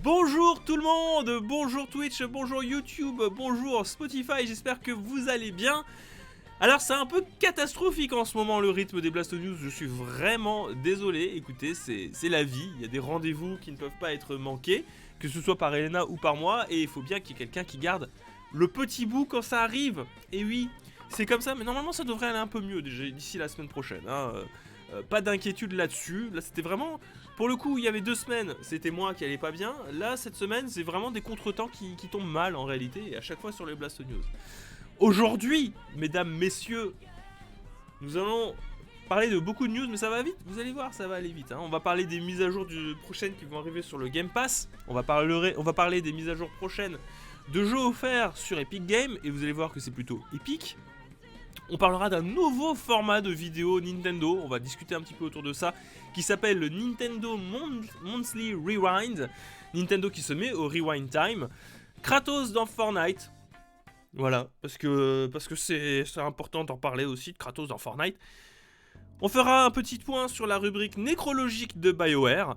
Bonjour tout le monde, bonjour Twitch, bonjour YouTube, bonjour Spotify, j'espère que vous allez bien. Alors c'est un peu catastrophique en ce moment le rythme des Blast News, je suis vraiment désolé, écoutez c'est la vie, il y a des rendez-vous qui ne peuvent pas être manqués, que ce soit par Elena ou par moi, et il faut bien qu'il y ait quelqu'un qui garde le petit bout quand ça arrive. Et oui, c'est comme ça, mais normalement ça devrait aller un peu mieux déjà d'ici la semaine prochaine, hein. Pas d'inquiétude là-dessus, là c'était vraiment... Pour le coup, il y avait 2 semaines, c'était moi qui allais pas bien. Là, cette semaine, c'est vraiment des contretemps qui tombent mal en réalité, et à chaque fois sur les Blast News. Aujourd'hui, mesdames, messieurs, nous allons parler de beaucoup de news, mais ça va vite, vous allez voir, ça va aller vite. Hein. On va parler des mises à jour prochaines qui vont arriver sur le Game Pass. On va parler des mises à jour prochaines de jeux offerts sur Epic Games, et vous allez voir que c'est plutôt épique. On parlera d'un nouveau format de vidéo Nintendo, on va discuter un petit peu autour de ça, qui s'appelle le Nintendo Monthly Rewind. Nintendo qui se met au Rewind Time. Kratos dans Fortnite. Voilà, parce que c'est important d'en parler aussi, de Kratos dans Fortnite. On fera un petit point sur la rubrique nécrologique de BioWare.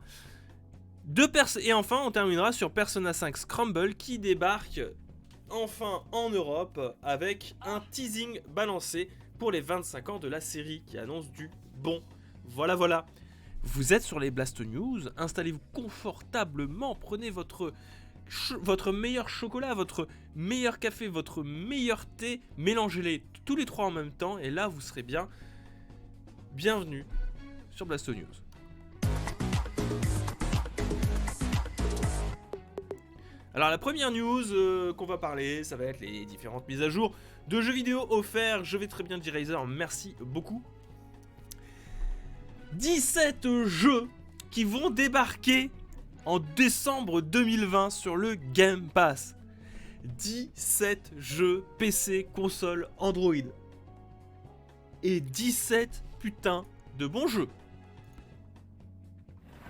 Et enfin, on terminera sur Persona 5 Scramble qui débarque enfin en Europe avec un teasing balancé pour les 25 ans de la série qui annonce du bon. Voilà. Vous êtes sur les Blast News, installez-vous confortablement, prenez votre meilleur chocolat, votre meilleur café, votre meilleur thé, mélangez-les tous les trois en même temps et là vous serez bien. Bienvenue sur Blast News. Alors la première news qu'on va parler, ça va être les différentes mises à jour de jeux vidéo offerts. Je vais très bien dire Razer, merci beaucoup. 17 jeux qui vont débarquer en décembre 2020 sur le Game Pass. 17 jeux PC, console, Android. Et 17 putains de bons jeux.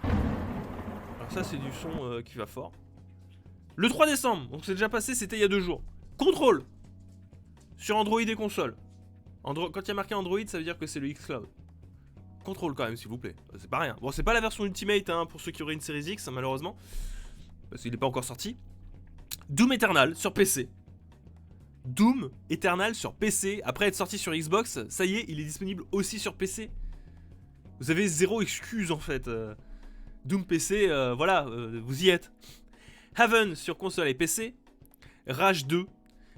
Alors ça c'est du son qui va fort. Le 3 décembre, donc c'est déjà passé, c'était il y a 2 jours. Control sur Android et console. Quand il y a marqué Android, ça veut dire que c'est le xCloud. Control quand même, s'il vous plaît. C'est pas rien. Bon, c'est pas la version Ultimate hein, pour ceux qui auraient une Series X, hein, malheureusement. Parce qu'il n'est pas encore sorti. Doom Eternal sur PC. Doom Eternal sur PC. Après être sorti sur Xbox, ça y est, il est disponible aussi sur PC. Vous avez zéro excuse en fait. Doom PC, vous y êtes. Haven sur console et PC, Rage 2,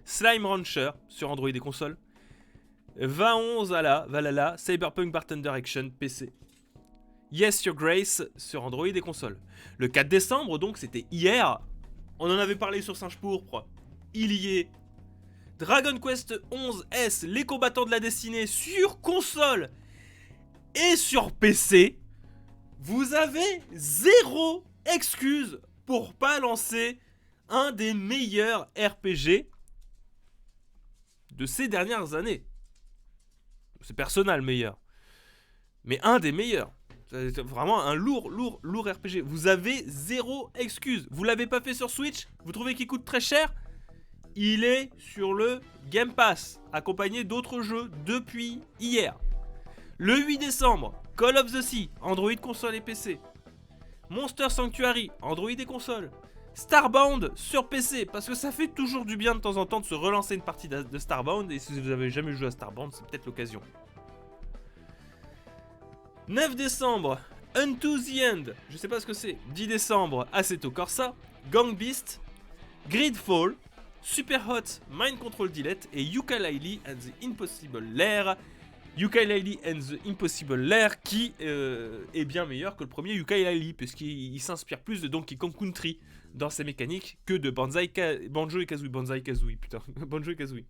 Slime Rancher sur Android et console, 21 Valhalla, Cyberpunk Bartender Action PC, Yes Your Grace sur Android et console. Le 4 décembre, donc c'était hier, on en avait parlé sur Singe Pourpre, il y est. Dragon Quest 11S, les combattants de la destinée sur console et sur PC, vous avez zéro excuse pour pas lancer un des meilleurs RPG de ces dernières années. C'est Persona le meilleur. Mais un des meilleurs. C'est vraiment un lourd RPG. Vous avez zéro excuse. Vous l'avez pas fait sur Switch? Vous trouvez qu'il coûte très cher? Il est sur le Game Pass, accompagné d'autres jeux depuis hier. Le 8 décembre, Call of the Sea, Android, console et PC. Monster Sanctuary, Android et console. Starbound sur PC, parce que ça fait toujours du bien de temps en temps de se relancer une partie de Starbound, et si vous avez jamais joué à Starbound, c'est peut-être l'occasion. 9 décembre, Unto the End, je sais pas ce que c'est. 10 décembre, Assetto Corsa, Gang Beast, Gridfall, Superhot, Mind Control Delete et Yooka-Laylee and the Impossible Lair. Yooka-Laylee and the Impossible Lair qui est bien meilleur que le premier Yooka-Laylee puisqu'il s'inspire plus de Donkey Kong Country dans ses mécaniques que de Banjo et Kazooie, putain, Banjo et Kazooie.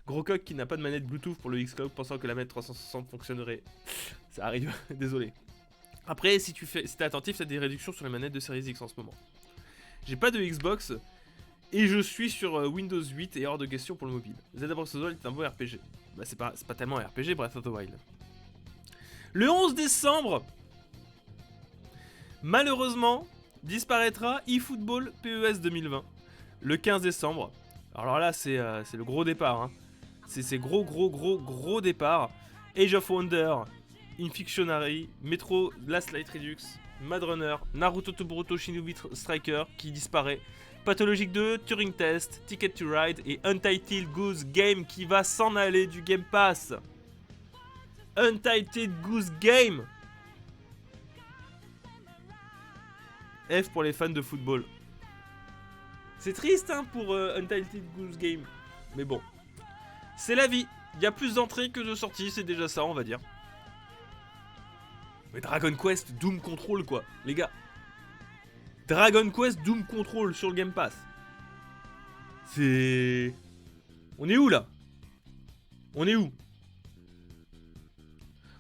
Gros coq qui n'a pas de manette Bluetooth pour le xCloud pensant que la manette 360 fonctionnerait. Ça arrive, désolé. Après, si t'es attentif, t'as des réductions sur les manettes de Series X en ce moment. J'ai pas de Xbox et je suis sur Windows 8 et hors de question pour le mobile. Zelda Breath of the Wild est un beau RPG. Bah c'est pas tellement un RPG Breath of the Wild. Le 11 décembre, malheureusement, disparaîtra eFootball PES 2020. Le 15 décembre, alors là c'est le gros départ, hein. C'est gros départ. Age of Wonder, Infictionary, Metro Last Light Redux, Mad Runner, Naruto Boruto Shinobi Striker qui disparaît, Pathologic 2, Turing Test, Ticket to Ride et Untitled Goose Game qui va s'en aller du Game Pass. Untitled Goose Game. F pour les fans de football. C'est triste hein, pour Untitled Goose Game. Mais bon, c'est la vie. Il y a plus d'entrées que de sorties, c'est déjà ça on va dire. Mais Dragon Quest Doom Control quoi, les gars. Dragon Quest Doom Control sur le Game Pass. C'est... On est où là? On est où?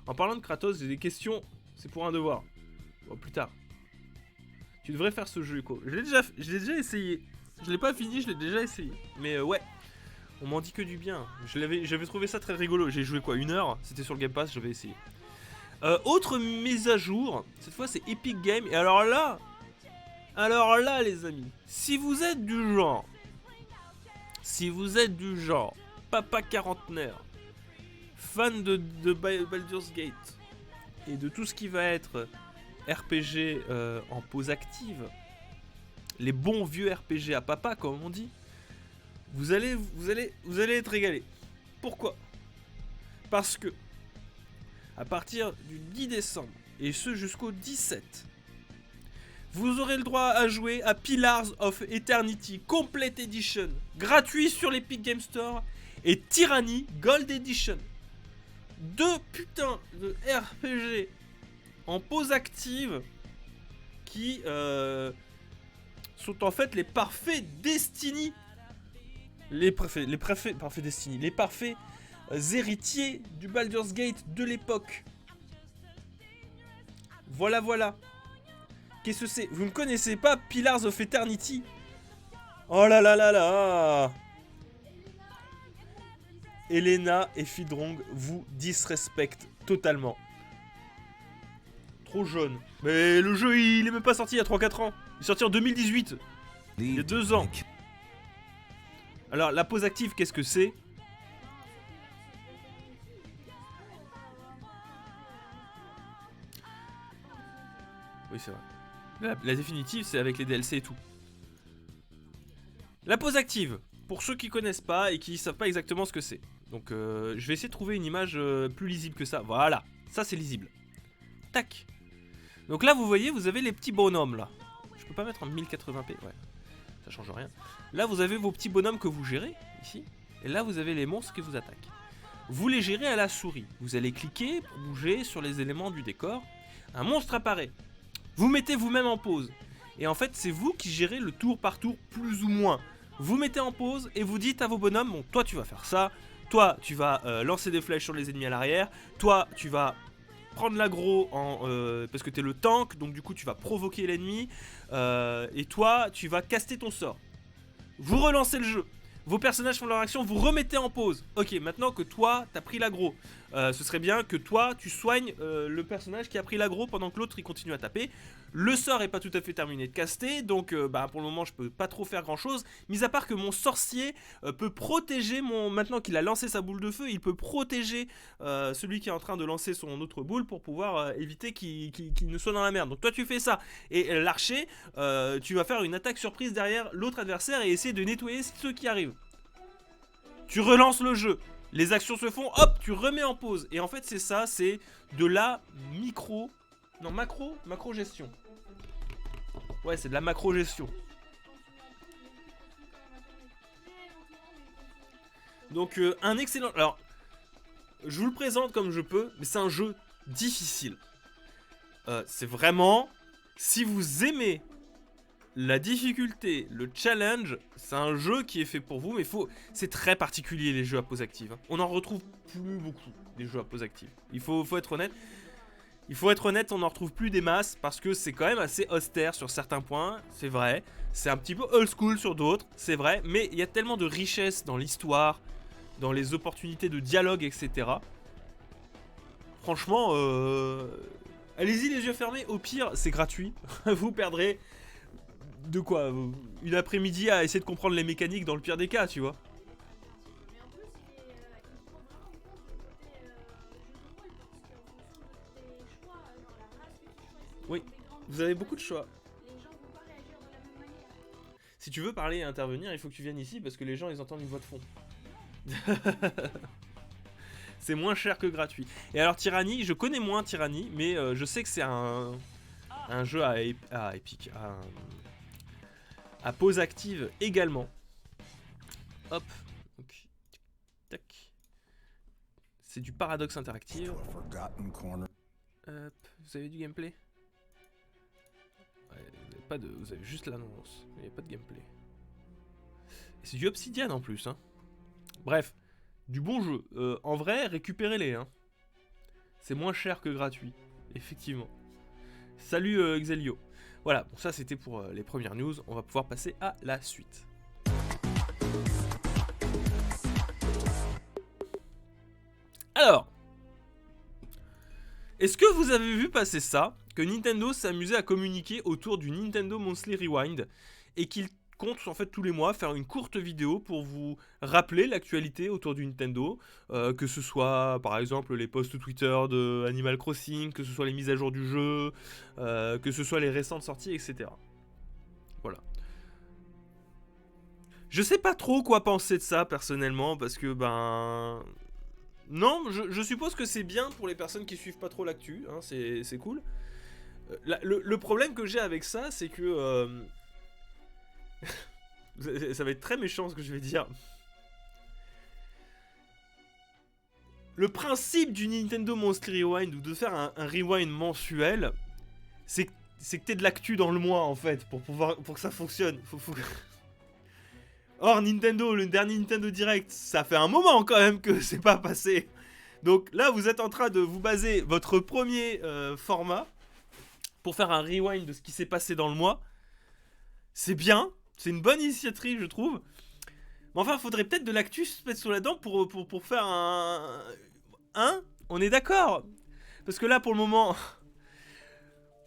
En parlant de Kratos, j'ai des questions. C'est pour un devoir. Bon, plus tard. Tu devrais faire ce jeu quoi. Je l'ai déjà essayé. Je l'ai pas fini, je l'ai déjà essayé. Mais ouais. On m'en dit que du bien. J'avais trouvé ça très rigolo. J'ai joué quoi, 1 heure? C'était sur le Game Pass, j'avais essayé. Autre mise à jour. Cette fois c'est Epic Games. Et alors là les amis, si vous êtes du genre, papa quarantenaire, fan de Baldur's Gate et de tout ce qui va être RPG en pause active, les bons vieux RPG à papa comme on dit, vous allez être régalés. Pourquoi? Parce que à partir du 10 décembre et ce jusqu'au 17, vous aurez le droit à jouer à Pillars of Eternity Complete Edition, gratuit sur l'Epic Game Store, et Tyranny Gold Edition. 2 putains de RPG en pause active qui sont en fait les parfaits Destiny. Les parfaits Destiny. Les parfaits héritiers du Baldur's Gate de l'époque. Voilà. Qu'est-ce que c'est? Vous ne connaissez pas Pillars of Eternity? Oh là là là là! Elena et Fidrong vous disrespectent totalement. Trop jeune. Mais le jeu, il est même pas sorti il y a 3-4 ans. Il est sorti en 2018. Il y a 2 ans. Alors, la pause active, qu'est-ce que c'est? Oui, c'est vrai. La définitive, c'est avec les DLC et tout. La pause active, pour ceux qui connaissent pas et qui savent pas exactement ce que c'est. Donc, je vais essayer de trouver une image plus lisible que ça. Voilà, ça c'est lisible. Tac. Donc là, vous voyez, vous avez les petits bonhommes là. Je peux pas mettre en 1080p, ouais. Ça change rien. Là, vous avez vos petits bonhommes que vous gérez, ici. Et là, vous avez les monstres qui vous attaquent. Vous les gérez à la souris. Vous allez cliquer pour bouger sur les éléments du décor. Un monstre apparaît. Vous mettez vous-même en pause. Et en fait, c'est vous qui gérez le tour par tour, plus ou moins. Vous mettez en pause et vous dites à vos bonhommes, bon, toi tu vas faire ça, toi tu vas lancer des flèches sur les ennemis à l'arrière, toi tu vas prendre l'aggro parce que t'es le tank, donc du coup tu vas provoquer l'ennemi, et toi tu vas caster ton sort. Vous relancez le jeu. Vos personnages font leur action, vous remettez en pause. Ok, maintenant que toi, t'as pris l'aggro, ce serait bien que toi, tu soignes le personnage qui a pris l'aggro pendant que l'autre, il continue à taper. Le sort est pas tout à fait terminé de caster, donc pour le moment, je peux pas trop faire grand-chose. Mis à part que mon sorcier peut protéger Maintenant qu'il a lancé sa boule de feu, il peut protéger celui qui est en train de lancer son autre boule pour pouvoir éviter qu'il ne soit dans la merde. Donc toi, tu fais ça. Et l'archer, tu vas faire une attaque surprise derrière l'autre adversaire et essayer de nettoyer ceux qui arrivent. Tu relances le jeu, les actions se font, hop, tu remets en pause. Et en fait, c'est ça, c'est de la macro-gestion. Ouais, c'est de la macro-gestion. Donc, un excellent... Alors, je vous le présente comme je peux, mais c'est un jeu difficile. C'est vraiment... Si vous aimez la difficulté, le challenge, c'est un jeu qui est fait pour vous, mais c'est très particulier les jeux à pause active. On n'en retrouve plus beaucoup, des jeux à pause active. Il faut être honnête. On n'en retrouve plus des masses parce que c'est quand même assez austère sur certains points, c'est vrai. C'est un petit peu old school sur d'autres, c'est vrai. Mais il y a tellement de richesse dans l'histoire, dans les opportunités de dialogue, etc. Franchement, allez-y les yeux fermés. Au pire, c'est gratuit. Vous perdrez... De quoi? Une après-midi à essayer de comprendre les mécaniques dans le pire des cas, tu vois. Oui, vous vous avez beaucoup de choix. Si tu veux parler et intervenir, il faut que tu viennes ici parce que les gens ils entendent une voix de fond. C'est moins cher que gratuit. Et alors Tyranny, je connais moins Tyranny, mais je sais que c'est un jeu à Epic, à pause active également. Hop, donc, tac. C'est du Paradox Interactive. Hop, vous avez du gameplay? Ouais, vous avez juste l'annonce, il n'y a pas de gameplay. C'est du Obsidian en plus, hein. Bref, du bon jeu. En vrai, récupérez-les, hein. C'est moins cher que gratuit, effectivement. Salut Xelio. Voilà, bon, ça c'était pour les premières news. On va pouvoir passer à la suite. Alors, est-ce que vous avez vu passer ça, que Nintendo s'amusait à communiquer autour du Nintendo Monthly Rewind et qu'il compte en fait tous les mois faire une courte vidéo pour vous rappeler l'actualité autour du Nintendo, que ce soit par exemple les posts Twitter de Animal Crossing, que ce soit les mises à jour du jeu, que ce soit les récentes sorties, etc. Voilà. Je sais pas trop quoi penser de ça personnellement parce que ben... Non, je suppose que c'est bien pour les personnes qui suivent pas trop l'actu, hein, c'est cool. Le problème que j'ai avec ça, c'est que... ça va être très méchant ce que je vais dire. Le principe du Nintendo Monthly Rewind ou de faire un rewind mensuel, c'est que t'aies de l'actu dans le mois en fait, pour que ça fonctionne. Or Nintendo, le dernier Nintendo Direct, ça fait un moment quand même que c'est pas passé. Donc là vous êtes en train de vous baser votre premier format pour faire un rewind de ce qui s'est passé dans le mois. C'est bien, c'est une bonne initiative je trouve. Mais enfin faudrait peut-être de l'actu se mettre sous la dent pour faire un... Hein? On est d'accord? Parce que là pour le moment...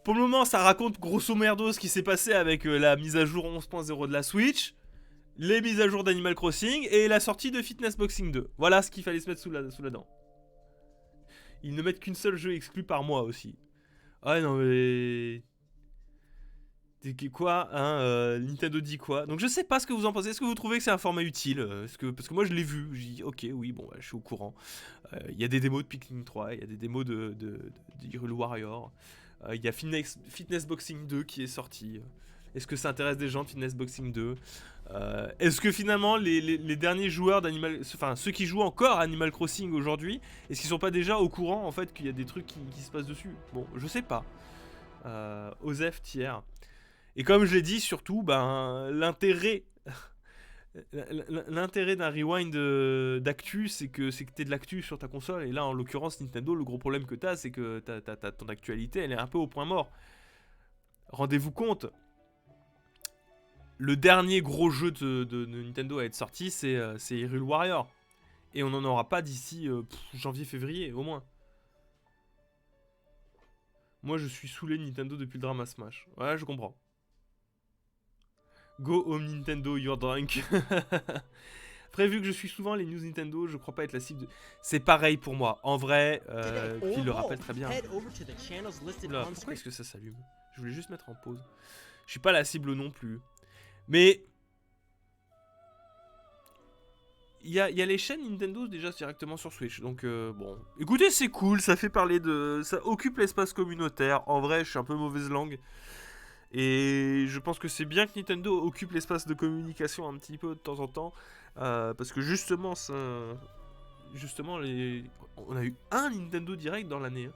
Pour le moment ça raconte grosso merdo ce qui s'est passé avec la mise à jour 11.0 de la Switch, les mises à jour d'Animal Crossing et la sortie de Fitness Boxing 2. Voilà ce qu'il fallait se mettre sous la dent. Ils ne mettent qu'une seule jeu exclu par mois aussi. Ah non mais... Quoi, hein, Nintendo dit quoi? Donc je sais pas ce que vous en pensez. Est-ce que vous trouvez que c'est un format utile? Parce que moi je l'ai vu, j'ai dit ok, oui, bon, je suis au courant. Il y a des démos de Pikmin 3, il y a des démos de Hyrule Warrior. Il y a Fitness Boxing 2 qui est sorti. Est-ce que ça intéresse des gens de Fitness Boxing 2? Est-ce que finalement les derniers joueurs d'Animal... Enfin ceux qui jouent encore à Animal Crossing aujourd'hui, est-ce qu'ils sont pas déjà au courant en fait qu'il y a des trucs qui se passent dessus? Bon, je sais pas. Osef Thiers. Et comme je l'ai dit, surtout, ben, l'intérêt d'un rewind d'actu, c'est que t'aies de l'actu sur ta console. Et là, en l'occurrence, Nintendo, le gros problème que t'as, c'est que ton actualité, elle est un peu au point mort. Rendez-vous compte, le dernier gros jeu de Nintendo à être sorti, c'est Hyrule Warrior. Et on n'en aura pas d'ici janvier-février, au moins. Moi, je suis saoulé de Nintendo depuis le drama Smash. Ouais, je comprends. Go home Nintendo, you're drunk. Après, vu que je suis souvent les news Nintendo, je crois pas être la cible de... C'est pareil pour moi. En vrai, il le rappelle très bien. Là, pourquoi est-ce que ça s'allume? Je voulais juste mettre en pause. Je suis pas la cible non plus. Mais... Il y a les chaînes Nintendo déjà directement sur Switch. Donc, bon... Écoutez, c'est cool, ça fait parler de... Ça occupe l'espace communautaire. En vrai, je suis un peu mauvaise langue. Et je pense que c'est bien que Nintendo occupe l'espace de communication un petit peu de temps en temps. Parce que justement, ça... Justement, on a eu un Nintendo Direct dans l'année. Hein.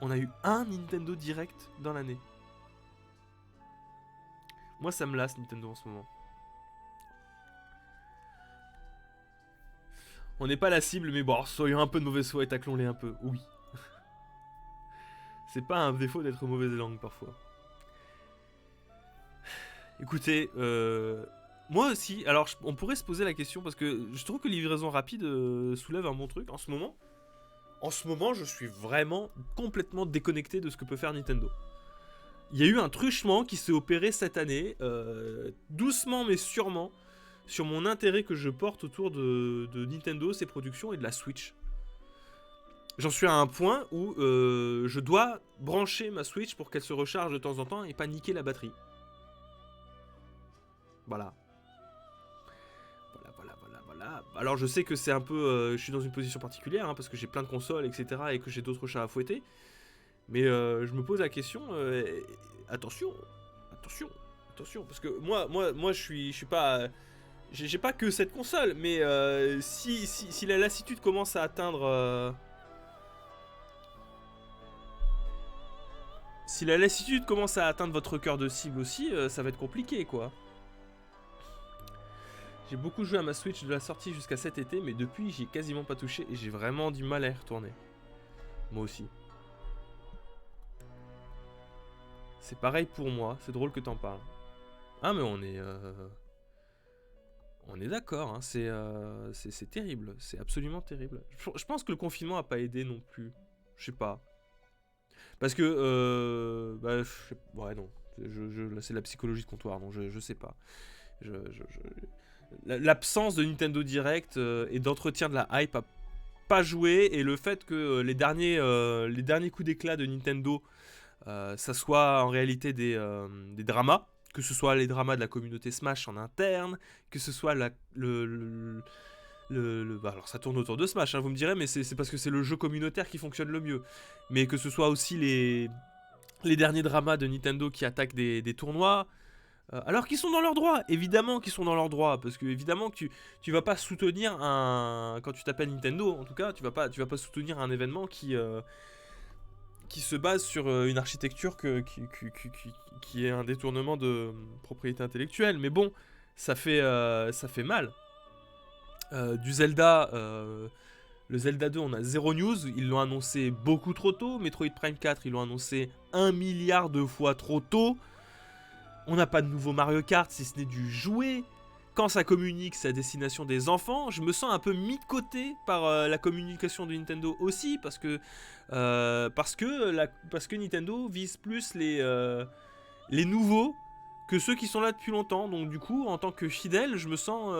On a eu un Nintendo Direct dans l'année. Moi, ça me lasse Nintendo en ce moment. On n'est pas la cible, mais bon, soyons un peu de mauvaise foi et taclons-les un peu. Oui. C'est pas un défaut d'être mauvaise langue parfois. Écoutez, moi aussi, alors on pourrait se poser la question parce que je trouve que livraison rapide soulève un bon truc en ce moment. En ce moment, je suis vraiment complètement déconnecté de ce que peut faire Nintendo. Il y a eu un truchement qui s'est opéré cette année, doucement mais sûrement, sur mon intérêt que je porte autour de Nintendo, ses productions et de la Switch. J'en suis à un point où je dois brancher ma Switch pour qu'elle se recharge de temps en temps et pas niquer la batterie. Voilà. Voilà. Alors je sais que c'est un peu... je suis dans une position particulière, hein, parce que j'ai plein de consoles, etc. et que j'ai d'autres chats à fouetter. Mais je me pose la question... attention, parce que moi je suis pas... J'ai pas que cette console, mais si la lassitude commence à atteindre... si la lassitude commence à atteindre votre cœur de cible aussi, ça va être compliqué, quoi. J'ai beaucoup joué à ma Switch de la sortie jusqu'à cet été, mais depuis, j'y ai quasiment pas touché et j'ai vraiment du mal à y retourner. Moi aussi. C'est pareil pour moi, c'est drôle que t'en parles. Ah, mais on est... On est d'accord, hein. C'est terrible, c'est absolument terrible. Je pense que le confinement a pas aidé non plus. Je sais pas. Parce que... bah, ouais, non. Là, c'est la psychologie de comptoir, donc je sais pas. L'absence de Nintendo Direct et d'entretien de la hype a pas joué, et le fait que les derniers coups d'éclat de Nintendo, ça soit en réalité des dramas, que ce soit les dramas de la communauté Smash en interne, que ce soit bah, alors ça tourne autour de Smash, hein, vous me direz, mais c'est parce que c'est le jeu communautaire qui fonctionne le mieux. Mais que ce soit aussi les derniers dramas de Nintendo qui attaquent des tournois, alors qu'ils sont dans leurs droits, évidemment qu'ils sont dans leurs droits, parce que évidemment que tu vas pas soutenir quand tu t'appelles Nintendo, en tout cas, tu vas pas soutenir un événement qui se base sur une architecture qui est un détournement de propriété intellectuelle. Mais bon, ça fait mal. Du Zelda, le Zelda 2, on a zéro news, ils l'ont annoncé beaucoup trop tôt. Metroid Prime 4, ils l'ont annoncé 1 milliard de fois trop tôt. On n'a pas de nouveau Mario Kart, si ce n'est du jouet. Quand ça communique, c'est à destination des enfants. Je me sens un peu mis de côté par la communication de Nintendo aussi, parce que Nintendo vise plus les nouveaux que ceux qui sont là depuis longtemps. Donc du coup, en tant que fidèle, je me sens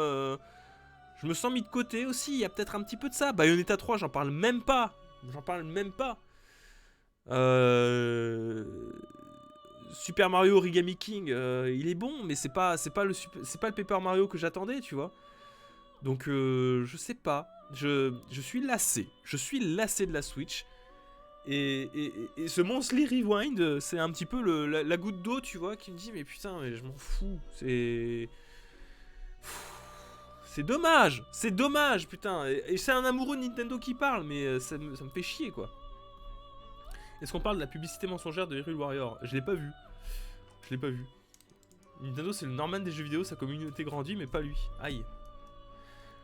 mis de côté aussi. Il y a peut-être un petit peu de ça. Bayonetta 3, j'en parle même pas. Super Mario Origami King, il est bon, mais c'est pas le Paper Mario que j'attendais, tu vois. Donc je sais pas, je suis lassé de la Switch. Et ce Monthly Rewind, c'est un petit peu la goutte d'eau, tu vois, qui me dit mais putain, mais je m'en fous, c'est dommage, putain. Et c'est un amoureux de Nintendo qui parle, mais ça me fait chier, quoi. Est-ce qu'on parle de la publicité mensongère de Hyrule Warrior? Je l'ai pas vu. Nintendo, c'est le Norman des jeux vidéo, sa communauté grandit, mais pas lui. Aïe.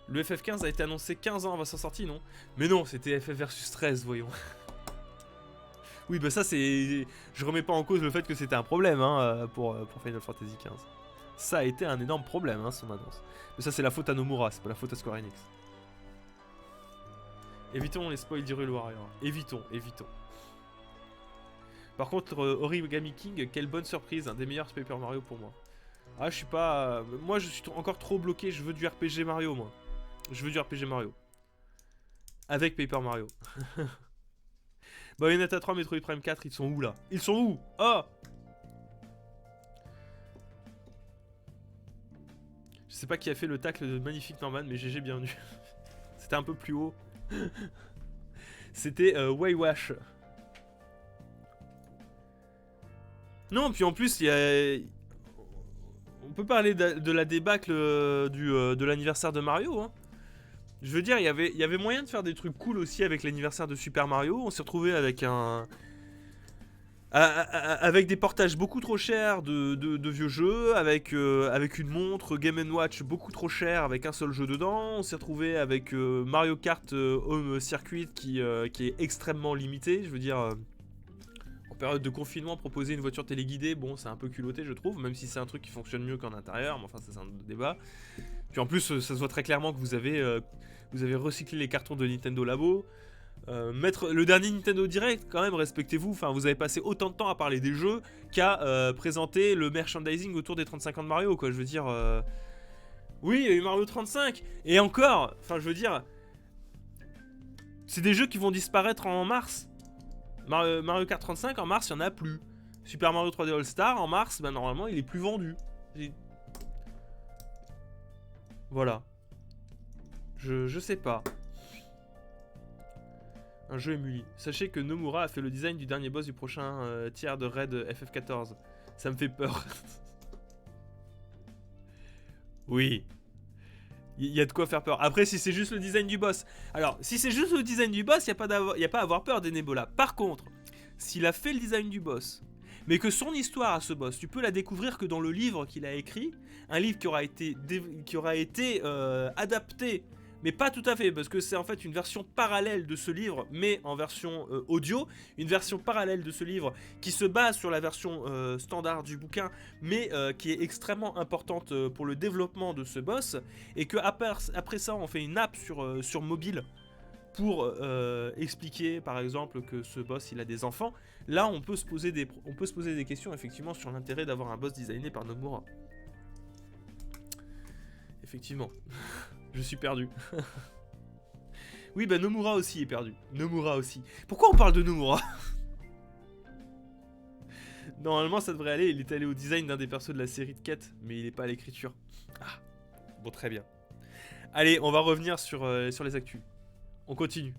Le FF15 a été annoncé 15 ans avant sa sortie, non? Mais non, c'était FF versus 13, voyons. Oui, bah ça, c'est... Je remets pas en cause le fait que c'était un problème, hein, pour Final Fantasy XV. Ça a été un énorme problème, hein, son annonce. Mais ça, c'est la faute à Nomura, c'est pas la faute à Square Enix. Évitons les spoils d'Hyrule Warrior. Évitons. Par contre, Origami King, quelle bonne surprise, un des meilleurs Paper Mario pour moi. Ah, je suis pas... moi, je suis encore trop bloqué, je veux du RPG Mario, moi. Avec Paper Mario. Bayonetta 3, Metroid Prime 4, ils sont où, là? Ils sont où? Oh! Je sais pas qui a fait le tacle de magnifique Norman, mais GG, bienvenue. C'était un peu plus haut. C'était Waywash. Non, puis en plus, il y a... On peut parler de la débâcle de l'anniversaire de Mario, hein. Je veux dire, il y avait moyen de faire des trucs cool aussi avec l'anniversaire de Super Mario. On s'est retrouvé avec avec des portages beaucoup trop chers de vieux jeux, avec une montre Game & Watch beaucoup trop chère avec un seul jeu dedans. On s'est retrouvé avec Mario Kart Home Circuit qui est extrêmement limité. Je veux dire... En période de confinement, proposer une voiture téléguidée, bon, c'est un peu culotté, je trouve, même si c'est un truc qui fonctionne mieux qu'en intérieur, mais enfin, ça, c'est un autre débat. Puis en plus, ça se voit très clairement que vous avez recyclé les cartons de Nintendo Labo. Mettre le dernier Nintendo Direct, quand même, respectez-vous. Enfin, vous avez passé autant de temps à parler des jeux qu'à présenter le merchandising autour des 35 ans de Mario, quoi. Je veux dire... Oui, il y a eu Mario 35, et encore, enfin, je veux dire... C'est des jeux qui vont disparaître en mars. Mario Kart 35, en mars, il n'y en a plus. Super Mario 3D All-Star, en mars, bah, normalement, il est plus vendu. Voilà. Je sais pas. Un jeu émulé. Sachez que Nomura a fait le design du dernier boss du prochain tiers de raid FF14. Ça me fait peur. Oui. Il y a de quoi faire peur. Après, si c'est juste le design du boss. Alors, si c'est juste le design du boss, il n'y a pas à avoir peur des Nebola. Par contre, s'il a fait le design du boss, mais que son histoire à ce boss, tu peux la découvrir que dans le livre qu'il a écrit, un livre qui aura été adapté, mais pas tout à fait, parce que c'est en fait une version parallèle de ce livre, mais en version audio, une version parallèle de ce livre qui se base sur la version standard du bouquin, mais qui est extrêmement importante pour le développement de ce boss, et que après ça, on fait une app sur mobile pour expliquer par exemple que ce boss il a des enfants. Là on peut se poser des questions effectivement sur l'intérêt d'avoir un boss designé par Nomura. Effectivement. Je suis perdu. Oui bah Nomura aussi est perdu. Nomura aussi. Pourquoi on parle de Nomura? Normalement ça devrait aller, il est allé au design d'un des persos de la série de quêtes, mais il est pas à l'écriture. Ah, bon très bien. Allez, on va revenir sur les actus. On continue.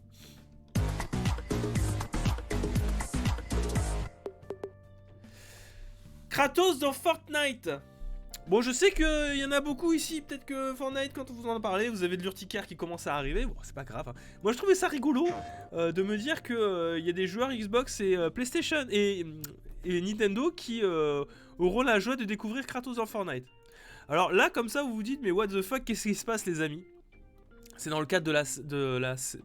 Kratos dans Fortnite. Bon, je sais qu'il y en a beaucoup ici. Peut-être que Fortnite, quand on vous en parlez, vous avez de l'urticaire qui commence à arriver. Bon, c'est pas grave. Hein. Moi, je trouvais ça rigolo de me dire qu'il y a des joueurs Xbox et PlayStation et Nintendo qui auront la joie de découvrir Kratos dans Fortnite. Alors là, comme ça, vous vous dites, mais what the fuck, qu'est-ce qui se passe, les amis? C'est dans le cadre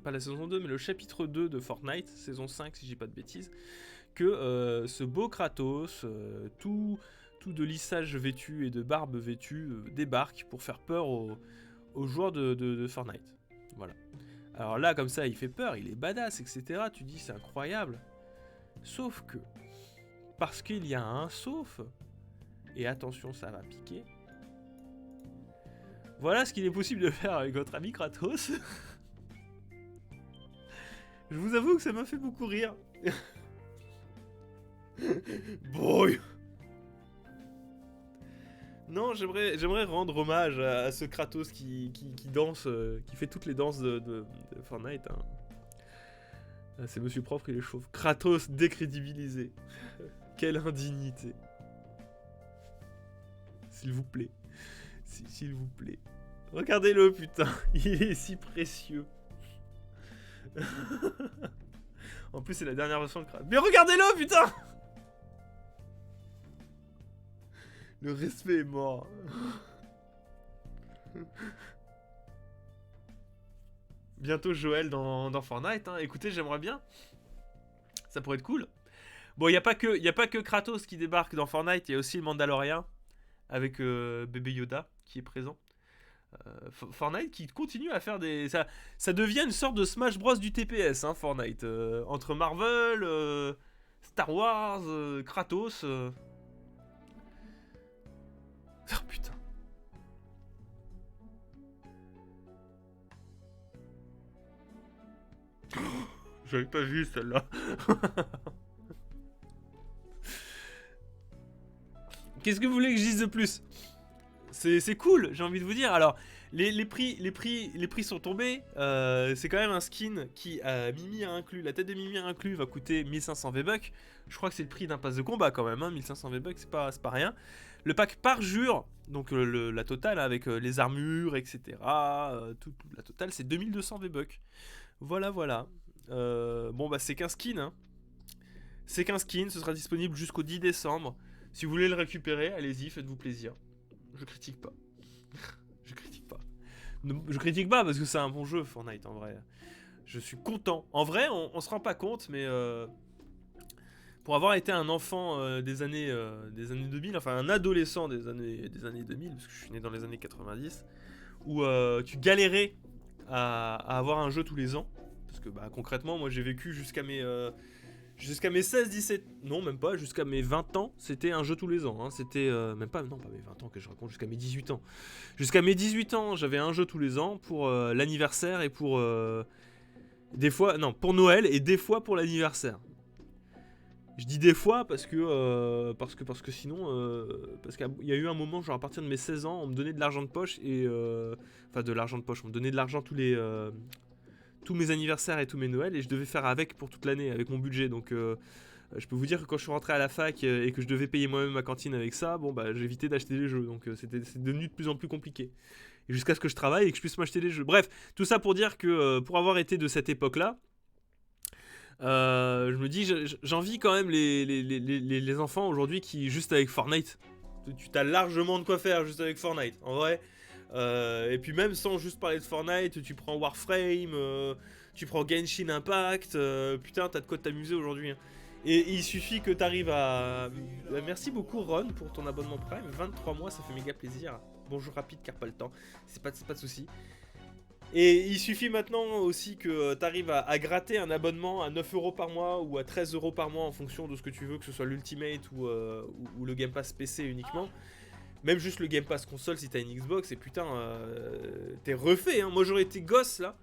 pas la saison 2, mais le chapitre 2 de Fortnite, saison 5 si je dis pas de bêtises, que ce beau Kratos, tout de lissage vêtu et de barbe vêtue, débarque pour faire peur aux joueurs de Fortnite. Voilà. Alors là, comme ça, il fait peur, il est badass, etc. Tu dis, c'est incroyable. Sauf que, parce qu'il y a un sauf, et attention, ça va piquer. Voilà ce qu'il est possible de faire avec votre ami Kratos. Je vous avoue que ça m'a fait beaucoup rire. Boy. Non, j'aimerais rendre hommage à ce Kratos qui danse, qui fait toutes les danses de Fortnite. Hein. C'est Monsieur Propre, il est chauve. Kratos décrédibilisé. Quelle indignité. S'il vous plaît. S'il vous plaît. Regardez-le, putain. Il est si précieux. En plus, c'est la dernière version de Kratos. Mais regardez-le, putain. Le respect est mort. Bientôt Joël dans Fortnite. Hein. Écoutez, j'aimerais bien. Ça pourrait être cool. Bon, il n'y a pas que Kratos qui débarque dans Fortnite. Il y a aussi le Mandalorian avec bébé Yoda qui est présent. Fortnite qui continue à faire des... Ça devient une sorte de Smash Bros du TPS, hein, Fortnite. Entre Marvel, Star Wars, Kratos... Oh putain. J'avais pas vu celle-là. Qu'est-ce que vous voulez que je dise de plus? C'est cool, j'ai envie de vous dire. Alors, les prix sont tombés. C'est quand même un skin qui Mimi a inclus. La tête de Mimi a inclus va coûter 1500 V-Bucks. Je crois que c'est le prix d'un pass de combat quand même. Hein, 1500 V-Bucks, c'est pas rien. Le pack parjure, donc la totale avec les armures, etc. La totale, c'est 2200 V-Bucks. Voilà. Bon, bah, c'est qu'un skin. Hein. C'est qu'un skin, ce sera disponible jusqu'au 10 décembre. Si vous voulez le récupérer, allez-y, faites-vous plaisir. Je critique pas. Je critique pas parce que c'est un bon jeu, Fortnite, en vrai. Je suis content. En vrai, on se rend pas compte, mais pour avoir été un enfant des années 2000, enfin un adolescent des années 2000, parce que je suis né dans les années 90, où tu galérais à avoir un jeu tous les ans. Parce que bah, concrètement, moi j'ai vécu jusqu'à mes 16, 17... Non, même pas, jusqu'à mes 20 ans, c'était un jeu tous les ans. Hein. C'était même pas... Non, pas mes 20 ans que je raconte, jusqu'à mes 18 ans. Jusqu'à mes 18 ans, j'avais un jeu tous les ans pour l'anniversaire et pour Des fois, non, pour Noël et des fois pour l'anniversaire. Je dis des fois parce que sinon, parce qu'il y a eu un moment, genre à partir de mes 16 ans, on me donnait de l'argent de poche et enfin de l'argent de poche, on me donnait de l'argent tous mes anniversaires et tous mes Noëls et je devais faire avec pour toute l'année avec mon budget. Donc je peux vous dire que quand je suis rentré à la fac et que je devais payer moi-même ma cantine avec ça, bon bah j'évitais d'acheter des jeux, donc c'est devenu de plus en plus compliqué. Et jusqu'à ce que je travaille et que je puisse m'acheter des jeux. Bref, tout ça pour dire que pour avoir été de cette époque-là, je me dis, j'envie quand même les enfants aujourd'hui qui, juste avec Fortnite, tu t'as largement de quoi faire juste avec Fortnite, en vrai. Et puis même sans juste parler de Fortnite, tu prends Warframe, tu prends Genshin Impact, putain, t'as de quoi t'amuser aujourd'hui. Hein. Et il suffit que t'arrives à... Merci beaucoup Ron pour ton abonnement Prime, 23 mois, ça fait méga plaisir. Bonjour rapide car pas le temps, c'est pas de soucis. Et il suffit maintenant aussi que tu arrives à gratter un abonnement à 9€ par mois ou à 13€ par mois en fonction de ce que tu veux, que ce soit l'Ultimate ou le Game Pass PC uniquement. Même juste le Game Pass console si t'as une Xbox, et putain, t'es refait. Hein. Moi j'aurais été gosse là,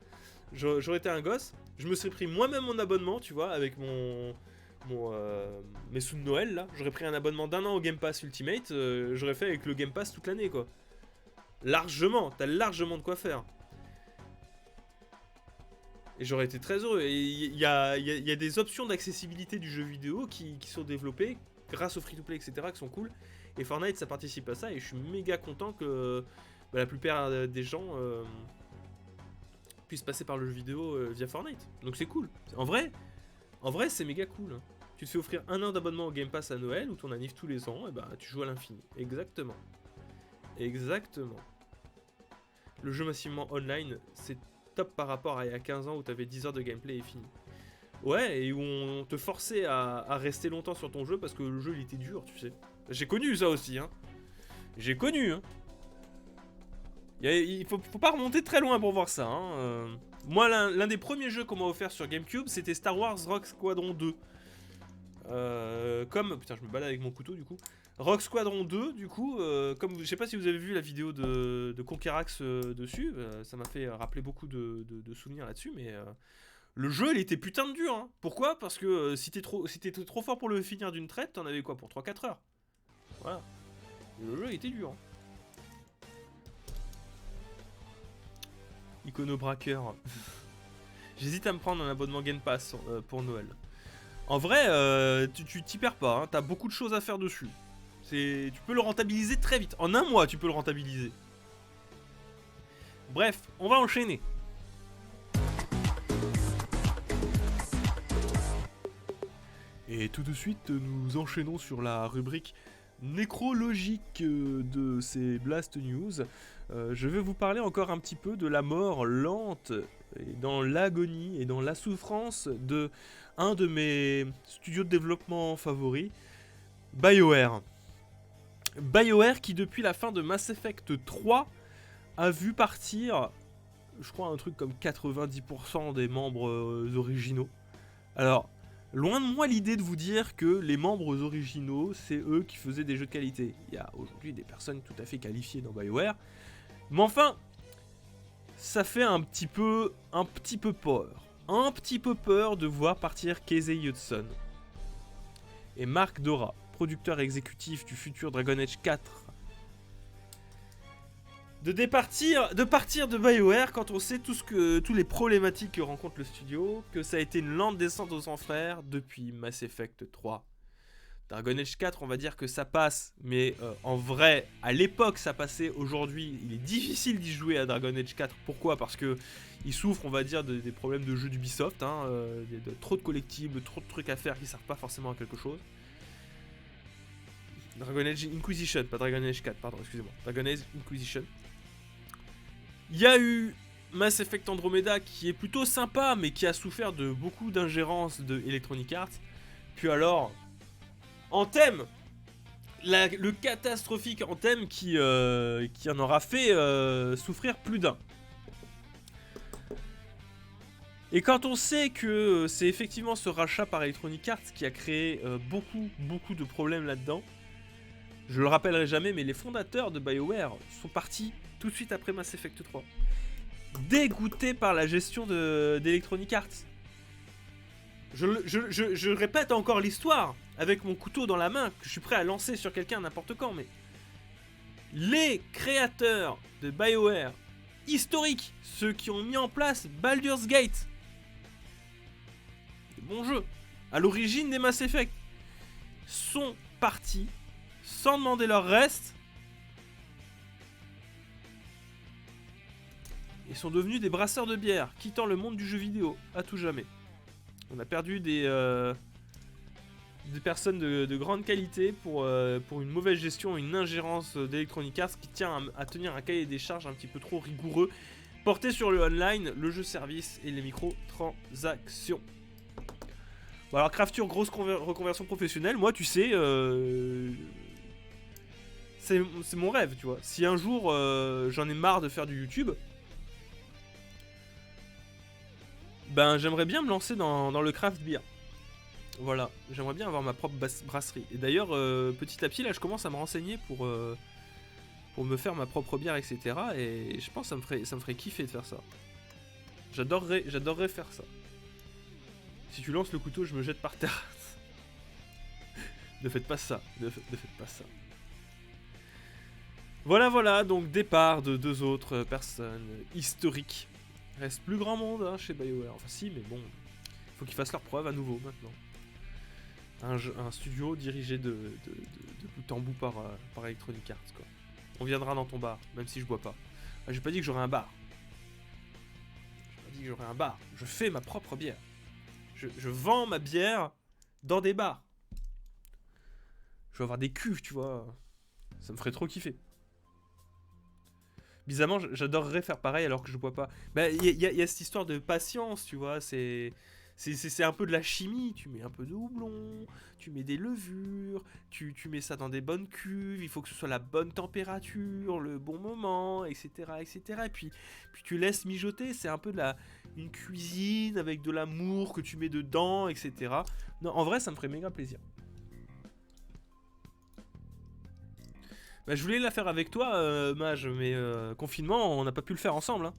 j'aurais été un gosse, je me serais pris moi-même mon abonnement, tu vois, avec mes sous de Noël là. J'aurais pris un abonnement d'1 an au Game Pass Ultimate, j'aurais fait avec le Game Pass toute l'année quoi. Largement, t'as largement de quoi faire. Et j'aurais été très heureux. Et il y a des options d'accessibilité du jeu vidéo qui sont développées grâce au free-to-play, etc., qui sont cool. Et Fortnite, ça participe à ça. Et je suis méga content que la plupart des gens puissent passer par le jeu vidéo via Fortnite. Donc c'est cool. En vrai, c'est méga cool. Hein. Tu te fais offrir 1 an d'abonnement au Game Pass à Noël ou ton anniv tous les ans. Et bah tu joues à l'infini. Exactement. Exactement. Le jeu massivement online, c'est top par rapport à il y a 15 ans où t'avais 10 heures de gameplay et fini. Ouais, et où on te forçait à rester longtemps sur ton jeu parce que le jeu il était dur, tu sais. J'ai connu ça aussi, hein. J'ai connu, hein. Il faut pas remonter très loin pour voir ça, hein. Moi, l'un des premiers jeux qu'on m'a offert sur GameCube, c'était Star Wars Rogue Squadron 2. Putain, je me balade avec mon couteau du coup. Rogue Squadron 2, du coup, comme je sais pas si vous avez vu la vidéo de Conquerax dessus, ça m'a fait rappeler beaucoup de souvenirs là-dessus, mais le jeu il était putain de dur. Hein. Pourquoi ? Parce que si t'étais trop fort pour le finir d'une traite, t'en avais quoi pour 3-4 heures. Voilà. Et le jeu il était dur. Hein. Iconobraqueur. J'hésite à me prendre un abonnement Game Pass pour Noël. En vrai, tu t'y perds pas, hein. T'as beaucoup de choses à faire dessus. Tu peux le rentabiliser très vite. En 1 mois, tu peux le rentabiliser. Bref, on va enchaîner. Et tout de suite, nous enchaînons sur la rubrique nécrologique de ces Blast News. Je vais vous parler encore un petit peu de la mort lente et dans l'agonie et dans la souffrance de un de mes studios de développement favoris, BioWare. BioWare qui depuis la fin de Mass Effect 3 a vu partir, je crois un truc comme 90% des membres originaux. Alors, loin de moi l'idée de vous dire que les membres originaux, c'est eux qui faisaient des jeux de qualité. Il y a aujourd'hui des personnes tout à fait qualifiées dans BioWare. Mais enfin, ça fait un petit peu peur. Un petit peu peur de voir partir Casey Hudson et Mark Dora, producteur exécutif du futur Dragon Age 4. De partir de BioWare quand on sait toutes les problématiques que rencontre le studio, que ça a été une lente descente aux enfers depuis Mass Effect 3. Dragon Age 4, on va dire que ça passe, mais en vrai, à l'époque ça passait, aujourd'hui il est difficile d'y jouer à Dragon Age 4. Pourquoi ? Parce que il souffre, on va dire, des problèmes de jeu d'Ubisoft, hein, de trop de collectibles, trop de trucs à faire qui servent pas forcément à quelque chose. Dragon Age Inquisition, pas Dragon Age 4, pardon, excusez-moi. Dragon Age Inquisition. Il y a eu Mass Effect Andromeda qui est plutôt sympa, mais qui a souffert de beaucoup d'ingérence de Electronic Arts. Puis alors, Anthem, le catastrophique Anthem qui en aura fait souffrir plus d'un. Et quand on sait que c'est effectivement ce rachat par Electronic Arts qui a créé beaucoup de problèmes là-dedans, je le rappellerai jamais, mais les fondateurs de BioWare sont partis tout de suite après Mass Effect 3. dégoûté par la gestion d'Electronic Arts. Je répète encore l'histoire avec mon couteau dans la main que je suis prêt à lancer sur quelqu'un n'importe quand, mais les créateurs de BioWare historiques, ceux qui ont mis en place Baldur's Gate, de bons jeux, à l'origine des Mass Effect, sont partis sans demander leur reste et sont devenus des brasseurs de bière, quittant le monde du jeu vidéo à tout jamais. On a perdu des personnes de grande qualité pour une mauvaise gestion, une ingérence d'Electronic Arts qui tient à tenir un cahier des charges un petit peu trop rigoureux, porté sur le online, le jeu service et les microtransactions. Bon alors Crafture, grosse reconversion professionnelle, moi tu sais, c'est mon rêve, tu vois. Si un jour j'en ai marre de faire du YouTube, ben j'aimerais bien me lancer dans le craft beer. Voilà, j'aimerais bien avoir ma propre brasserie. Et d'ailleurs, petit à petit, là, je commence à me renseigner pour me faire ma propre bière, etc. Et je pense que ça me ferait kiffer de faire ça. J'adorerais faire ça. Si tu lances le couteau, je me jette par terre. Ne faites pas ça. Ne faites pas ça. Voilà, donc départ de 2 autres personnes historiques. Reste plus grand monde hein, chez BioWare. Enfin si, mais bon, il faut qu'ils fassent leur preuve à nouveau maintenant. Un studio dirigé de bout en bout par Electronic Arts, quoi. On viendra dans ton bar, même si je bois pas. Ah, j'ai pas dit que j'aurais un bar. J'ai pas dit que j'aurais un bar. Je fais ma propre bière. Je vends ma bière dans des bars. Je vais avoir des cuves, tu vois. Ça me ferait trop kiffer. Bizarrement, j'adorerais faire pareil alors que je bois pas. Bah, y a cette histoire de patience, tu vois. C'est un peu de la chimie. Tu mets un peu de houblon, tu mets des levures, tu mets ça dans des bonnes cuves. Il faut que ce soit la bonne température, le bon moment, etc., etc. Et puis tu laisses mijoter. C'est un peu une cuisine avec de l'amour que tu mets dedans, etc. Non, en vrai, ça me ferait méga plaisir. Bah, je voulais la faire avec toi, Mage, mais confinement, on n'a pas pu le faire ensemble. Hein.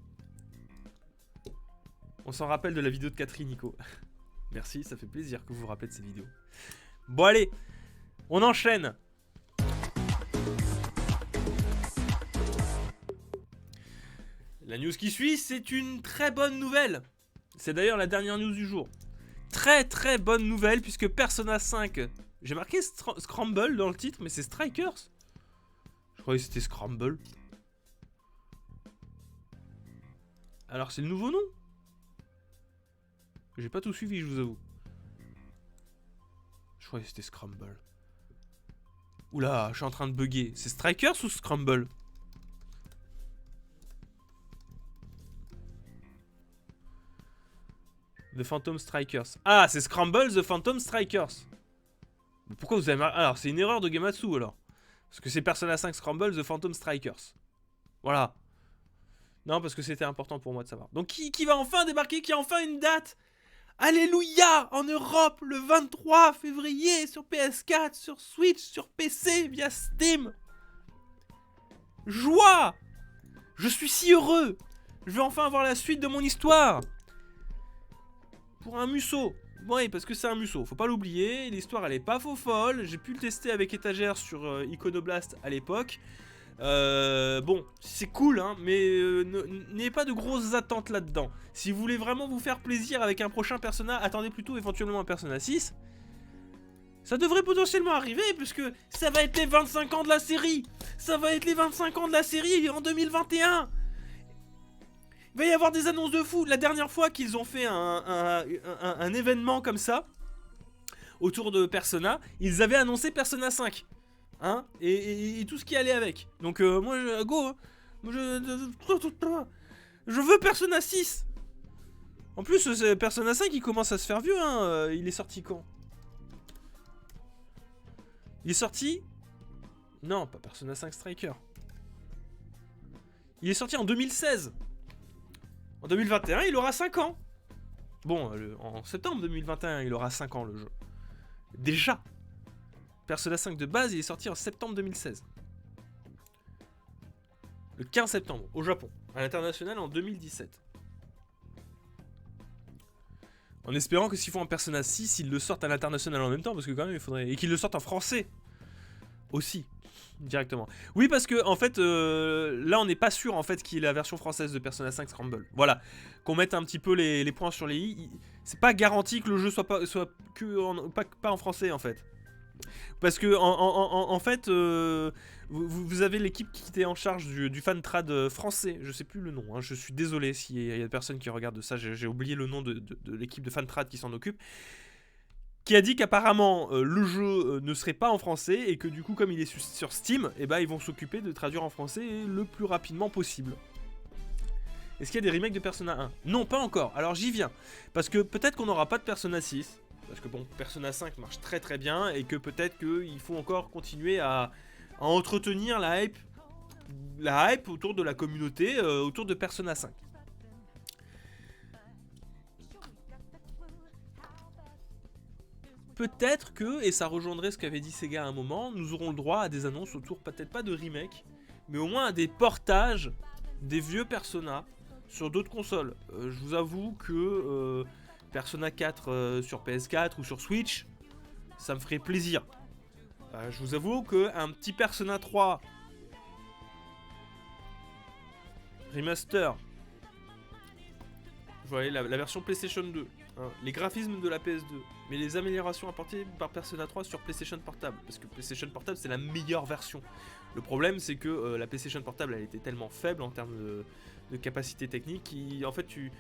On s'en rappelle de la vidéo de Catherine, Nico. Merci, ça fait plaisir que vous vous rappelez de ces vidéos. Bon, allez, on enchaîne. La news qui suit, c'est une très bonne nouvelle. C'est d'ailleurs la dernière news du jour. Très bonne nouvelle, puisque Persona 5... J'ai marqué Scramble dans le titre, mais c'est Strikers. Je croyais que c'était Scramble. Alors c'est le nouveau nom? J'ai pas tout suivi, je vous avoue. Je croyais que c'était Scramble. Oula, je suis en train de bugger. C'est Strikers ou Scramble? The Phantom Strikers. Ah, c'est Scramble The Phantom Strikers. Mais pourquoi vous avez... Alors, c'est une erreur de Gematsu, alors. Parce que c'est Persona 5 Scramble The Phantom Strikers. Voilà. Non, parce que c'était important pour moi de savoir. Donc, qui va enfin débarquer? Qui a enfin une date? Alléluia! En Europe, le 23 février, sur PS4, sur Switch, sur PC, via Steam. Joie! Je suis si heureux! Je vais enfin avoir la suite de mon histoire! Pour un Musso. Oui, parce que c'est un Musso, faut pas l'oublier. L'histoire, elle est pas faux folle. J'ai pu le tester avec étagère sur Iconoblast à l'époque. Bon, c'est cool, hein, mais n'ayez pas de grosses attentes là-dedans. Si vous voulez vraiment vous faire plaisir avec un prochain Persona, attendez plutôt éventuellement un Persona 6. Ça devrait potentiellement arriver, puisque ça va être les 25 ans de la série. Ça va être les 25 ans de la série en 2021. Il va y avoir des annonces de fou. La dernière fois qu'ils ont fait un événement comme ça, autour de Persona, ils avaient annoncé Persona 5. Hein, et tout ce qui allait avec. Donc moi je go hein. Moi, je veux Persona 6. En plus Persona 5 il commence à se faire vieux hein. Il est sorti quand? Il est sorti... Non, pas Persona 5 Striker. Il est sorti en 2016. En 2021 il aura 5 ans. Bon en septembre 2021 il aura 5 ans le jeu. Déjà. Persona 5 de base, il est sorti en septembre 2016. Le 15 septembre, au Japon, à l'international en 2017. En espérant que s'ils font un Persona 6, ils le sortent à l'international en même temps, parce que quand même il faudrait... Et qu'ils le sortent en français aussi, directement. Oui, parce que en fait, là on n'est pas sûr en fait qu'il y ait la version française de Persona 5 Scramble. Voilà, qu'on mette un petit peu les points sur les i. C'est pas garanti que le jeu soit pas en français en fait. Parce que en fait, vous avez l'équipe qui était en charge du fan trad français. Je sais plus le nom. Hein, je suis désolé s'il y a des personnes qui regardent ça. J'ai oublié le nom de l'équipe de fan trad qui s'en occupe. Qui a dit qu'apparemment le jeu ne serait pas en français et que du coup, comme il est sur Steam, eh ben, ils vont s'occuper de traduire en français le plus rapidement possible. Est-ce qu'il y a des remakes de Persona 1? Non, pas encore. Alors j'y viens. Parce que peut-être qu'on n'aura pas de Persona 6. Parce que bon, Persona 5 marche très très bien et que peut-être qu'il faut encore continuer à entretenir la hype autour de la communauté, autour de Persona 5. Peut-être que, et ça rejoindrait ce qu'avait dit Sega à un moment, nous aurons le droit à des annonces autour, peut-être pas de remake, mais au moins à des portages des vieux Persona sur d'autres consoles. Je vous avoue que Persona 4 sur PS4 ou sur Switch, ça me ferait plaisir. Je vous avoue qu'un petit Persona 3 remaster, vous voyez la version PlayStation 2, hein, les graphismes de la PS2, mais les améliorations apportées par Persona 3 sur PlayStation Portable, parce que PlayStation Portable c'est la meilleure version. Le problème c'est que la PlayStation Portable elle était tellement faible en termes de capacité technique qu'en fait tu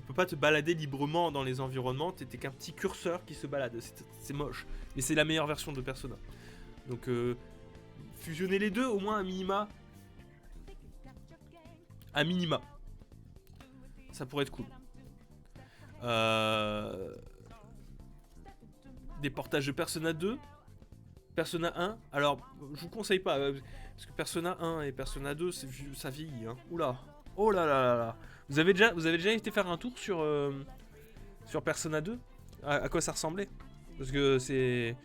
peux pas te balader librement dans les environnements, t'es qu'un petit curseur qui se balade, c'est moche, mais c'est la meilleure version de Persona. Donc fusionner les deux au moins à minima, ça pourrait être cool. Des portages de Persona 2, Persona 1. Alors, je vous conseille pas, parce que Persona 1 et Persona 2, ça vieillit. Hein. Oula, oh là là là là. Vous avez déjà été faire un tour sur Persona 2 à quoi ça ressemblait? Parce que c'est...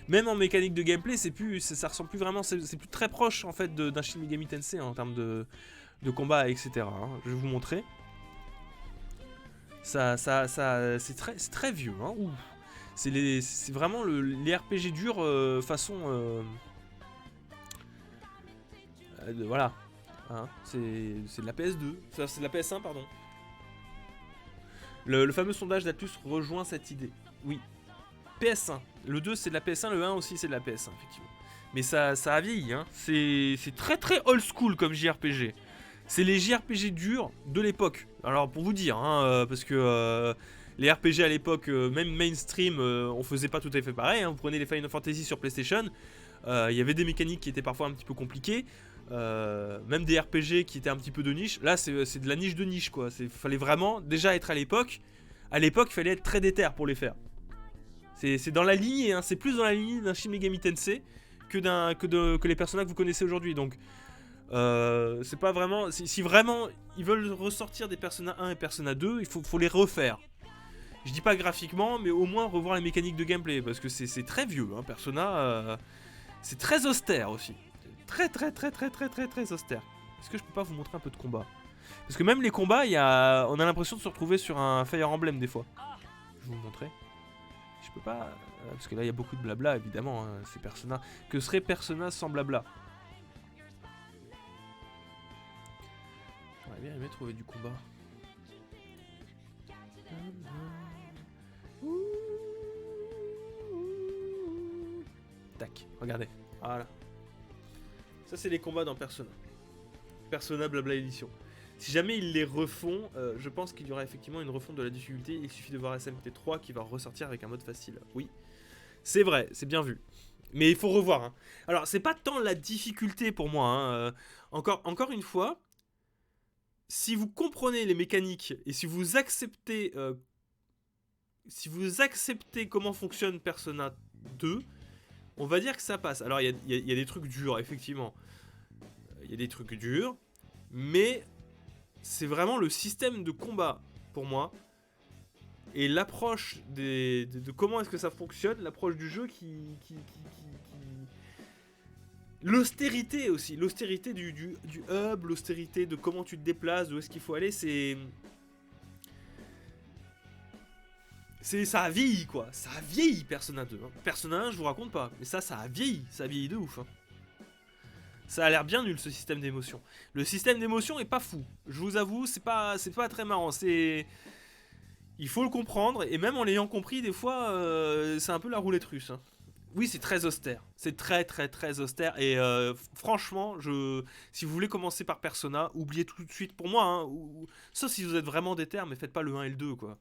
Même en mécanique de gameplay, ça ressemble plus vraiment, c'est plus très proche en fait d'un Shin Megami Tensei en termes de combat, etc. Hein. Je vais vous montrer. C'est très vieux. Hein. C'est vraiment les RPG durs façon... voilà. Hein. C'est de la PS2. C'est de la PS1, pardon. Le fameux sondage d'Atlus rejoint cette idée. Oui. PS1. Le 2 c'est de la PS1, le 1 aussi c'est de la PS1, effectivement. Mais ça a vieilli. Hein. C'est très très old school comme JRPG. C'est les JRPG durs de l'époque. Alors pour vous dire, hein, parce que les RPG à l'époque, même mainstream, on faisait pas tout à fait pareil. Hein. Vous prenez les Final Fantasy sur PlayStation, il y avait des mécaniques qui étaient parfois un petit peu compliquées. Même des RPG qui étaient un petit peu de niche. Là c'est de la niche de niche quoi. Fallait vraiment déjà être à l'époque. À l'époque il fallait être très déter pour les faire. C'est dans la lignée, hein, c'est plus dans la lignée d'un Shin Megami Tensei que les personnages que vous connaissez aujourd'hui. Donc c'est pas vraiment... Si vraiment ils veulent ressortir des Persona 1 et Persona 2, il faut les refaire. Je dis pas graphiquement, mais au moins revoir les mécaniques de gameplay, parce que c'est très vieux, hein, Persona, c'est très austère aussi. Très austère. Est-ce que je peux pas vous montrer un peu de combat? Parce que même les combats, on a l'impression de se retrouver sur un Fire Emblem des fois. Je vais vous montrer. Je peux pas... parce que là il y a beaucoup de blabla évidemment, hein, c'est Persona. Que serait Persona sans blabla? J'aurais bien aimé trouver du combat. Tac, regardez. Voilà. Ça c'est les combats dans Persona. Persona Blabla Edition. Si jamais ils les refont, je pense qu'il y aura effectivement une refonte de la difficulté. Il suffit de voir SMT3 qui va ressortir avec un mode facile. Oui, c'est vrai, c'est bien vu. Mais il faut revoir. Hein. Alors, c'est pas tant la difficulté pour moi. Hein. Encore une fois, si vous comprenez les mécaniques et si vous acceptez comment fonctionne Persona 2, on va dire que ça passe. Alors, il y a des trucs durs, effectivement. Il y a des trucs durs, mais c'est vraiment le système de combat, pour moi, et l'approche de comment est-ce que ça fonctionne, l'approche du jeu L'austérité aussi, l'austérité du hub, l'austérité de comment tu te déplaces, d'où est-ce qu'il faut aller, ça a vieilli quoi, ça a vieilli Persona 2. Hein. Persona 1 je vous raconte pas, mais ça a vieilli de ouf. Hein. Ça a l'air bien nul ce système d'émotion. Le système d'émotion est pas fou, je vous avoue, c'est pas très marrant, il faut le comprendre, et même en l'ayant compris des fois, c'est un peu la roulette russe. Hein. Oui, c'est très austère. C'est très austère. Et franchement, si vous voulez commencer par Persona, oubliez tout de suite pour moi. Hein, sauf si vous êtes vraiment déter, mais faites pas le 1 et le 2, quoi.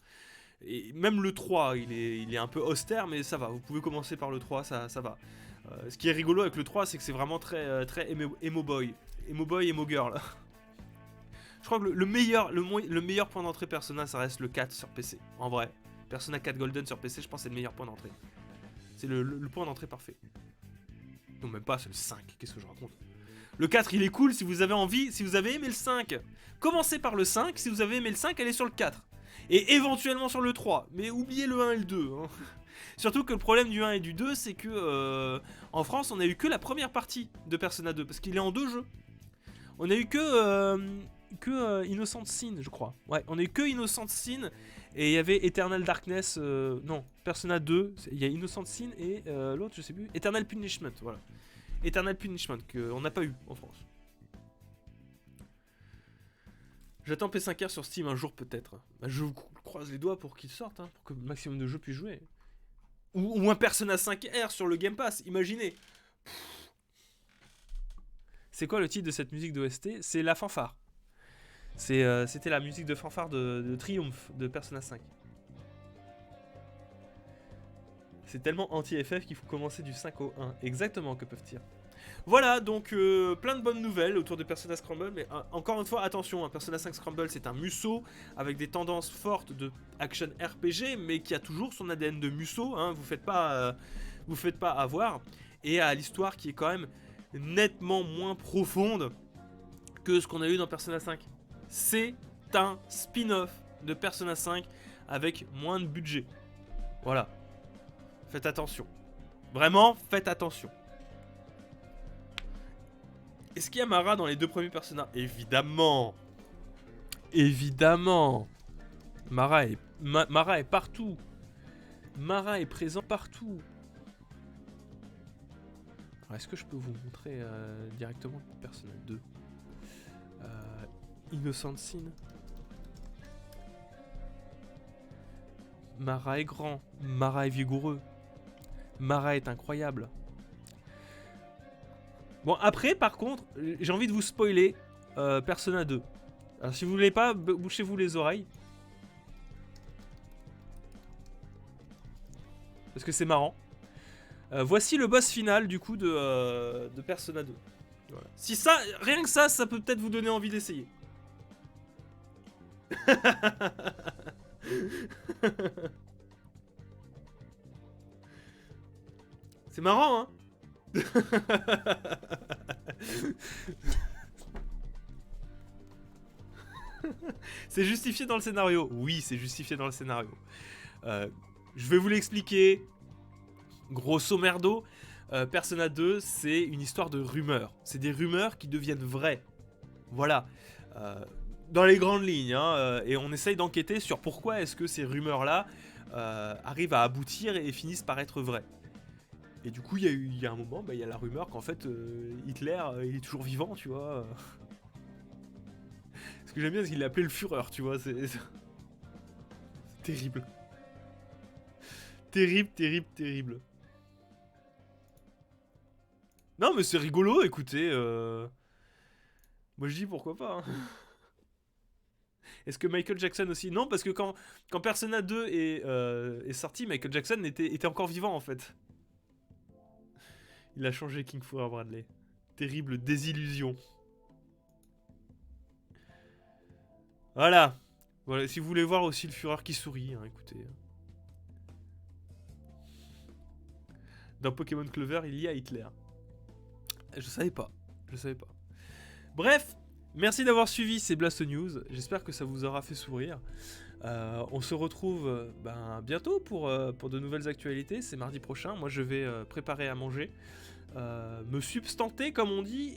Et même le 3, il est un peu austère, mais ça va. Vous pouvez commencer par le 3, ça va. Ce qui est rigolo avec le 3, c'est que c'est vraiment très emo boy. Emo boy, emo girl. Je crois que le meilleur point d'entrée Persona, ça reste le 4 sur PC. En vrai. Persona 4 Golden sur PC, je pense que c'est le meilleur point d'entrée. C'est le point d'entrée parfait. Non, même pas, c'est le 5. Qu'est-ce que je raconte? Le 4, il est cool si vous avez envie, si vous avez aimé le 5. Commencez par le 5. Si vous avez aimé le 5, allez sur le 4. Et éventuellement sur le 3. Mais oubliez le 1 et le 2. Hein. Surtout que le problème du 1 et du 2, c'est que en France, on a eu que la première partie de Persona 2. Parce qu'il est en 2 jeux. On a eu que Innocent Sin, je crois. Ouais, on a eu que Innocent Sin. Et il y avait Eternal Darkness, non, Persona 2, il y a Innocent Sin et l'autre, je sais plus, Eternal Punishment, voilà. Eternal Punishment, qu'on n'a pas eu en France. J'attends P5R sur Steam un jour peut-être. Bah, je vous croise les doigts pour qu'il sorte, hein, pour que le maximum de jeux puissent jouer. Ou un Persona 5R sur le Game Pass, imaginez. C'est quoi le titre de cette musique d'OST? C'est La Fanfare. C'était la musique de fanfare de Triomphe de Persona 5. C'est tellement anti-FF qu'il faut commencer du 5 au 1. Exactement, que peuvent dire. Voilà, donc plein de bonnes nouvelles autour de Persona Scramble. Mais encore une fois, attention, hein, Persona 5 Scramble, c'est un Musou avec des tendances fortes de action RPG, mais qui a toujours son ADN de Musou. Hein, vous faites pas avoir. Et à l'histoire qui est quand même nettement moins profonde que ce qu'on a eu dans Persona 5. C'est un spin-off de Persona 5 avec moins de budget. Voilà. Faites attention. Vraiment, faites attention. Est-ce qu'il y a Mara dans les deux premiers Persona? Évidemment. Évidemment. Mara est partout. Mara est présent partout. Alors, est-ce que je peux vous montrer directement Persona 2 Innocent Sin. Mara est grand, Mara est vigoureux, Mara est incroyable. Bon, après, par contre, j'ai envie de vous spoiler Persona 2. Alors, si vous voulez pas, bouchez-vous les oreilles. Parce que c'est marrant. Voici le boss final, du coup, de Persona 2. Voilà. Si ça, rien que ça peut peut-être vous donner envie d'essayer. C'est marrant, hein. C'est justifié dans le scénario. Oui, c'est justifié dans le scénario. Je vais vous l'expliquer. Grosso merdo, Persona 2, c'est une histoire de rumeurs. C'est des rumeurs qui deviennent vraies. Voilà. Dans les grandes lignes, hein, et on essaye d'enquêter sur pourquoi est-ce que ces rumeurs-là arrivent à aboutir et finissent par être vraies. Et du coup, il y a un moment, il y a la rumeur qu'en fait, Hitler, il est toujours vivant, tu vois. Ce que j'aime bien, c'est qu'il l'a appelé le Führer, tu vois. C'est terrible. Terrible. Non, mais c'est rigolo, écoutez. Moi, je dis pourquoi pas. Hein. Est-ce que Michael Jackson aussi? Non, parce que quand Persona 2 est sorti, Michael Jackson était encore vivant, en fait. Il a changé King Fu Bradley. Terrible désillusion. Voilà. Voilà. Si vous voulez voir aussi le Führer qui sourit, hein, écoutez. Dans Pokémon Clover, il y a Hitler. Je savais pas. Bref, merci d'avoir suivi ces Blast News. J'espère que ça vous aura fait sourire. On se retrouve bientôt pour de nouvelles actualités. C'est mardi prochain. Moi, je vais préparer à manger, me substanter, comme on dit,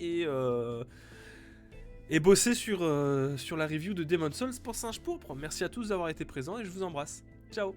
et bosser sur la review de Demon's Souls pour Singe Pourpre. Merci à tous d'avoir été présents et je vous embrasse. Ciao.